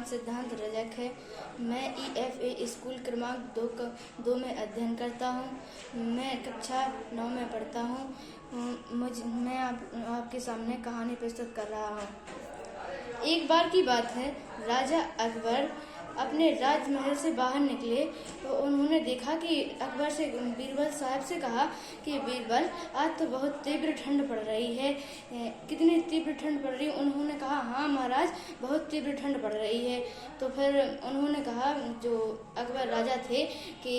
सिद्धांत रजक है। मैं EFA स्कूल क्रमांक 2 में अध्ययन करता हूँ। मैं कक्षा 9 में पढ़ता हूँ। मैं आपके सामने कहानी प्रस्तुत कर रहा हूँ। एक बार की बात है, राजा अकबर अपने राजमहल से बाहर निकले तो उन्होंने देखा कि अकबर से बीरबल साहब से कहा कि बीरबल, आज तो बहुत तीव्र ठंड पड़ रही है। कितनी तीव्र ठंड पड़ रही है? उन्होंने कहा, हाँ महाराज, बहुत तीव्र ठंड पड़ रही है। तो फिर उन्होंने कहा, जो अकबर राजा थे, कि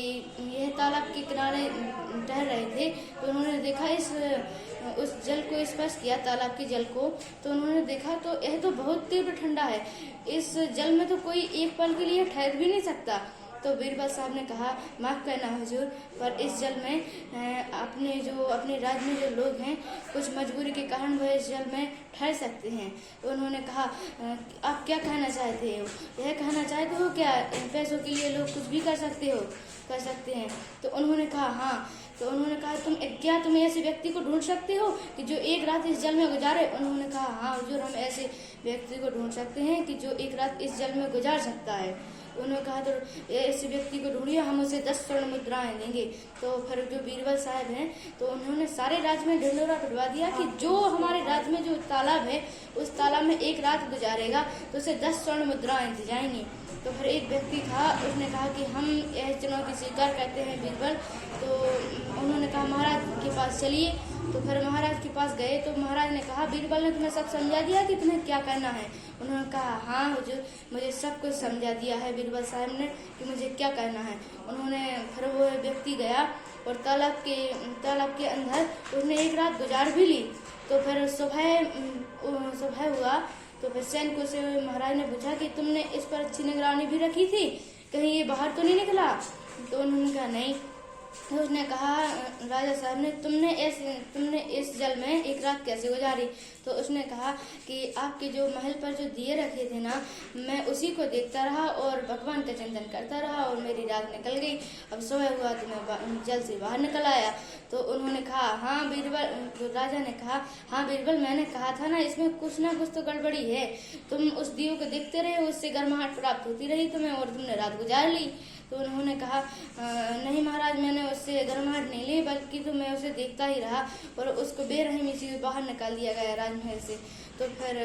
यह तालाब के किनारे टहल रहे थे तो उन्होंने देखा उस जल को स्पर्श किया, तालाब के जल को, तो उन्होंने देखा तो यह तो बहुत तीव्र ठंडा है। इस जल में तो कोई एक पल के लिए ठहर भी नहीं सकता। तो बीरबल साहब ने कहा, माफ़ करना हुजूर, पर इस जल में अपने राज्य में जो लोग हैं, कुछ मजबूरी के कारण वह इस जल में ठहर सकते हैं। तो उन्होंने कहा, आप क्या कहना चाहते हो? यह कहना चाहते हो क्या पैसों के लिए लोग कुछ भी कर सकते हैं? तो उन्होंने कहा, हाँ। तो उन्होंने कहा, तुम ऐसे व्यक्ति को ढूंढ सकते हो कि जो एक रात इस जल में गुजारे? उन्होंने कहा, हाँ हुजूर, हम ऐसे व्यक्ति को ढूंढ सकते हैं कि जो एक रात इस जल में गुजार सकता है। उन्होंने कहा, तो ऐसे व्यक्ति को ढूंढिए, हम उसे 10 स्वर्ण मुद्राएं देंगे। तो फिर जो बीरबल साहब हैं, तो उन्होंने सारे राज्य में ढिंढोरा पिटवा दिया कि जो हमारे राज्य में जो तालाब है, उस तालाब में एक रात गुजारेगा तो उसे 10 स्वर्ण मुद्राएं दी जाएंगी। तो फिर एक व्यक्ति था, उसने कहा कि हम यह चुनौती स्वीकार करते हैं बीरबल। तो उन्होंने कहा, महाराज के पास चलिए। तो फिर महाराज के पास गए तो महाराज ने कहा, बीरबल ने तुम्हें सब समझा दिया कि तुम्हें क्या करना है? उन्होंने कहा, हाँ हुजूर, मुझे सब कुछ समझा दिया है बीरबल साहब ने कि मुझे क्या करना है। फिर वो व्यक्ति गया और तालाब के अंदर उसने एक रात गुजार भी ली। तो फिर सुबह हुआ तो फिर सैनिकों से महाराज ने पूछा कि तुमने इस पर अच्छी निगरानी भी रखी थी, कहीं ये बाहर तो नहीं निकला? तो उन्होंने कहा, नहीं। तो उसने कहा, राजा साहब ने, तुमने इस जल में एक रात कैसे गुजारी? तो उसने कहा कि आपके जो महल पर जो दिए रखे थे ना, मैं उसी को देखता रहा और भगवान का चिंतन करता रहा और मेरी रात निकल गई। अब सुबह हुआ तो मैं जल से बाहर निकल आया। तो उन्होंने कहा, हाँ बीरबल, तो राजा ने कहा, हाँ बीरबल, मैंने कहा था ना, इसमें कुछ ना कुछ तो गड़बड़ी है। तुम उस दियो को देखते रहे, उससे गर्माहट प्राप्त होती रही तुम्हें और तुमने रात गुजार ली। तो उन्होंने कहा, नहीं महाराज, मैंने उससे गर्माहट नहीं ली, बल्कि तो मैं उसे देखता ही रहा और उसको बेरहमी से बाहर निकाल दिया गया राजमहल से। तो फिर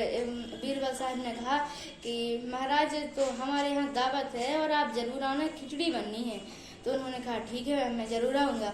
बीरबल साहब ने कहा कि महाराज, तो हमारे यहाँ दावत है और आप जरूर आना, खिचड़ी बननी है। तो उन्होंने कहा, ठीक है, मैं जरूर आऊँगा।